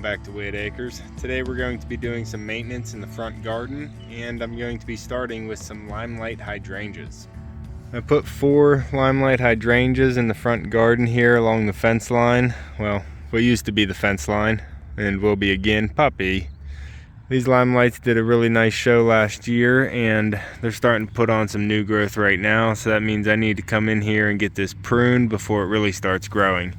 Welcome back to Whitt Acres. Today we're going to be doing some maintenance in the front garden, and I'm going to be starting with some Limelight hydrangeas. I put 4 Limelight hydrangeas in the front garden here along the fence line. Well, what used to be the fence line and will be again. Puppy. These Limelights did a really nice show last year, and they're starting to put on some new growth right now, so that means I need to come in here and get this pruned before it really starts growing.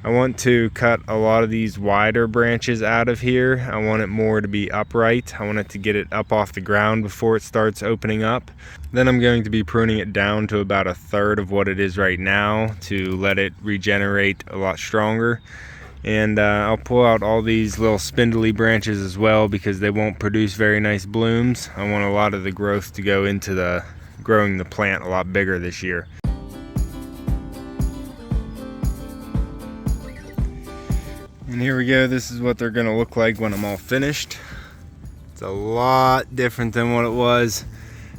I want to cut a lot of these wider branches out of here. I want it more to be upright. I want it to get it up off the ground before it starts opening up. Then I'm going to be pruning it down to about 1/3 of what it is right now to let it regenerate a lot stronger. And I'll pull out all these little spindly branches as well because they won't produce very nice blooms. I want a lot of the growth to go into growing the plant a lot bigger this year. And here we go, this is what they're gonna look like when I'm all finished. It's a lot different than what it was.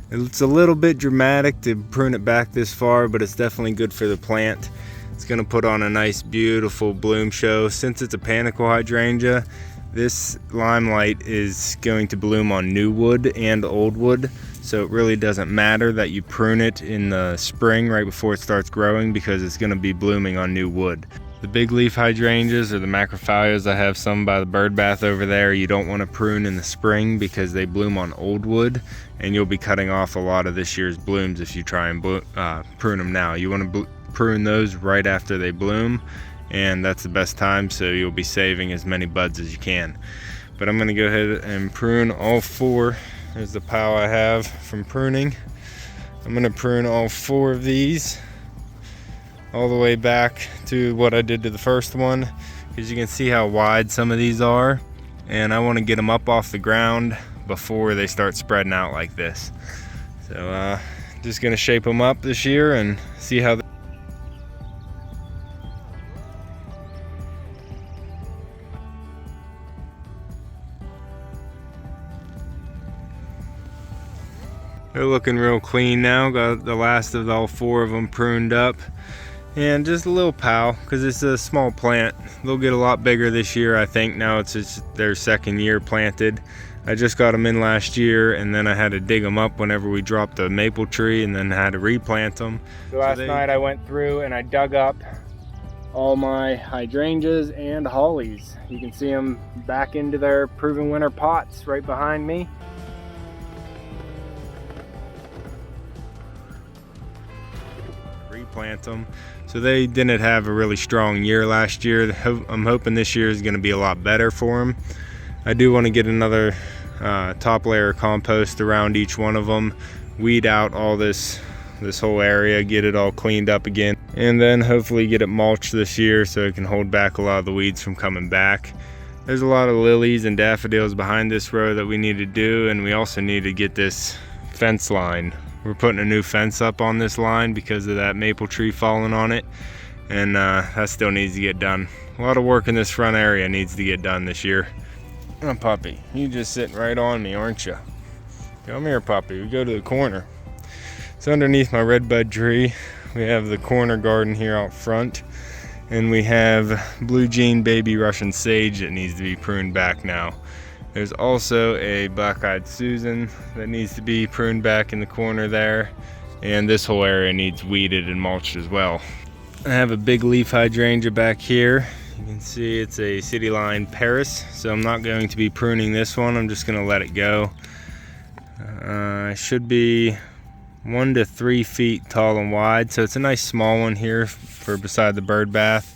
It's a little bit dramatic to prune it back this far, but it's definitely good for the plant. It's gonna put on a nice, beautiful bloom show. Since it's a panicle hydrangea, this Limelight is going to bloom on new wood and old wood. So it really doesn't matter that you prune it in the spring right before it starts growing because it's gonna be blooming on new wood. The big leaf hydrangeas or the macrophyllias, I have some by the bird bath over there. You don't want to prune in the spring because they bloom on old wood, and you'll be cutting off a lot of this year's blooms if you try and prune them now. You want to prune those right after they bloom, and that's the best time, so you'll be saving as many buds as you can. But I'm going to go ahead and prune all 4. There's the pile I have from pruning. I'm going to prune all 4 of these all the way back to what I did to the first one, because you can see how wide some of these are, and I want to get them up off the ground before they start spreading out like this. So just gonna shape them up this year and see how they're looking real clean now. Got the last of all 4 of them pruned up. And just a little pile, because it's a small plant. They'll get a lot bigger this year, I think. Now it's just their second year planted. I just got them in last year, and then I had to dig them up whenever we dropped the maple tree, and then had to replant them. So last night I went through and I dug up all my hydrangeas and hollies. You can see them back into their proven winter pots right behind me. Replant them. So they didn't have a really strong year last year. I'm hoping this year is going to be a lot better for them. I do want to get another top layer of compost around each one of them, weed out all this whole area, get it all cleaned up again, and then hopefully get it mulched this year so it can hold back a lot of the weeds from coming back. There's a lot of lilies and daffodils behind this row that we need to do, and we also need to get this fence line. We're putting a new fence up on this line because of that maple tree falling on it, and that still needs to get done. A lot of work in this front area needs to get done this year. Oh, puppy, you just sitting right on me, aren't you? Come here, puppy. We go to the corner. So underneath my redbud tree, we have the corner garden here out front, and we have blue jean baby Russian sage that needs to be pruned back now. There's also a black-eyed Susan that needs to be pruned back in the corner there, and this whole area needs weeded and mulched as well. I have a big leaf hydrangea back here. You can see it's a City Line Paris, so I'm not going to be pruning this one. I'm just going to let it go. It should be 1 to 3 feet tall and wide, so it's a nice small one here for beside the bird bath.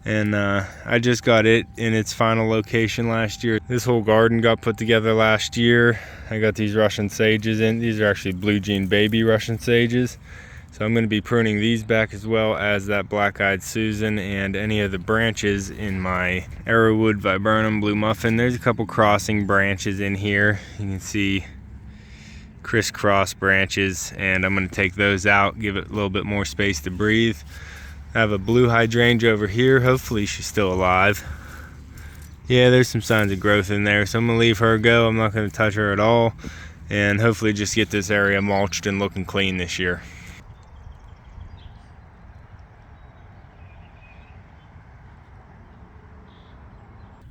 And I just got it in its final location last year. This whole garden got put together last year. I got these Russian sages in. These are actually blue jean baby Russian sages. So I'm going to be pruning these back as well as that black-eyed Susan and any of the branches in my Arrowwood viburnum blue muffin. There's a couple crossing branches in here. You can see crisscross branches, and I'm going to take those out, give it a little bit more space to breathe. I have a blue hydrangea over here. Hopefully she's still alive. Yeah, there's some signs of growth in there, so I'm gonna leave her go. I'm not gonna touch her at all, and hopefully just get this area mulched and looking clean this year.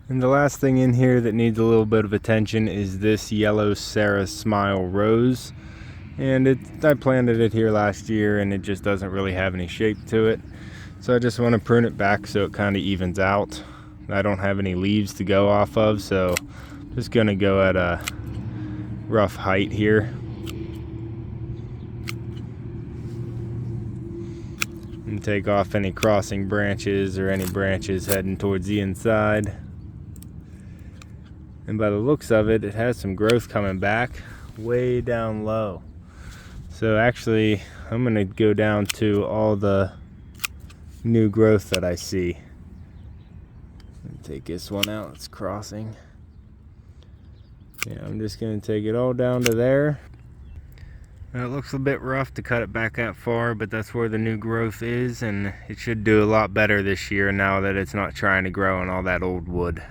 And the last thing in here that needs a little bit of attention is this yellow Sarah Smile Rose. And I planted it here last year and it just doesn't really have any shape to it. So I just want to prune it back so it kind of evens out. I don't have any leaves to go off of, so I'm just going to go at a rough height here. And take off any crossing branches or any branches heading towards the inside. And by the looks of it, it has some growth coming back way down low. So actually, I'm going to go down to all the new growth that I see. Take this one out, it's crossing. Yeah, I'm just going to take it all down to there. Now, it looks a bit rough to cut it back that far, but that's where the new growth is, and it should do a lot better this year now that it's not trying to grow on all that old wood.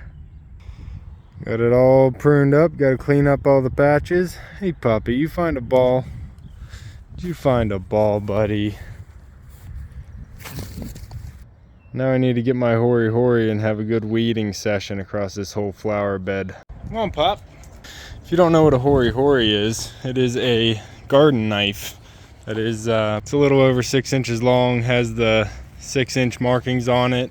Got it all pruned up, got to clean up all the patches. Hey puppy, you find a ball. Did you find a ball, buddy? Now I need to get my hory and have a good weeding session across this whole flower bed. Come on, pup. If you don't know what a hory is, it is a garden knife. That is, it's a little over 6 inches long, has the 6-inch markings on it.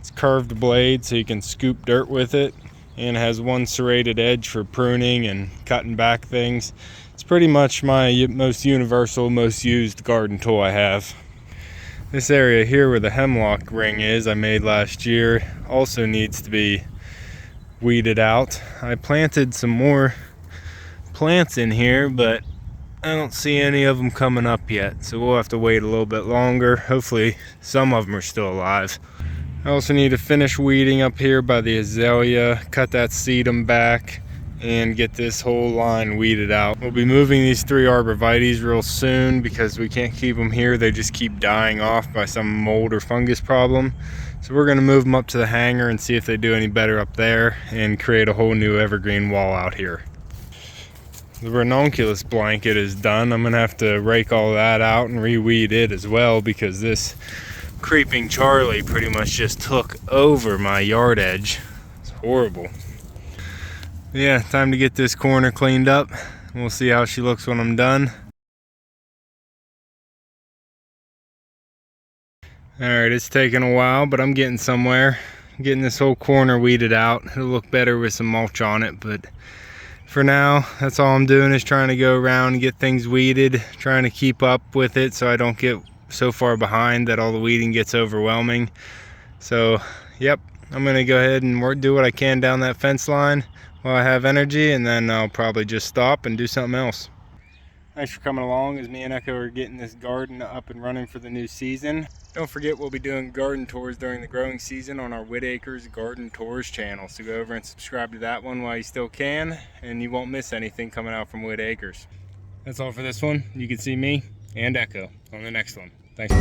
It's curved blade so you can scoop dirt with it, and it has one serrated edge for pruning and cutting back things. It's pretty much my most universal, most used garden tool I have. This area here where the hemlock ring is, I made last year, also needs to be weeded out. I planted some more plants in here, but I don't see any of them coming up yet, so we'll have to wait a little bit longer. Hopefully some of them are still alive. I also need to finish weeding up here by the azalea, cut that sedum back, and get this whole line weeded out. We'll be moving these 3 arborvitaes real soon because we can't keep them here. They just keep dying off by some mold or fungus problem. So we're gonna move them up to the hangar and see if they do any better up there and create a whole new evergreen wall out here. The ranunculus blanket is done. I'm gonna have to rake all that out and reweed it as well because this creeping Charlie pretty much just took over my yard edge. It's horrible. Yeah, time to get this corner cleaned up. We'll see how she looks when I'm done. Alright, it's taking a while, but I'm getting somewhere. Getting this whole corner weeded out. It'll look better with some mulch on it, but for now, that's all I'm doing is trying to go around and get things weeded, trying to keep up with it so I don't get so far behind that all the weeding gets overwhelming. So, yep, I'm gonna go ahead and do what I can down that fence line while I have energy, and then I'll probably just stop and do something else. Thanks for coming along as me and Echo are getting this garden up and running for the new season. Don't forget we'll be doing garden tours during the growing season on our Whitt Acres Garden Tours channel. So go over and subscribe to that one while you still can, and you won't miss anything coming out from Whitt Acres. That's all for this one. You can see me and Echo on the next one. Thanks.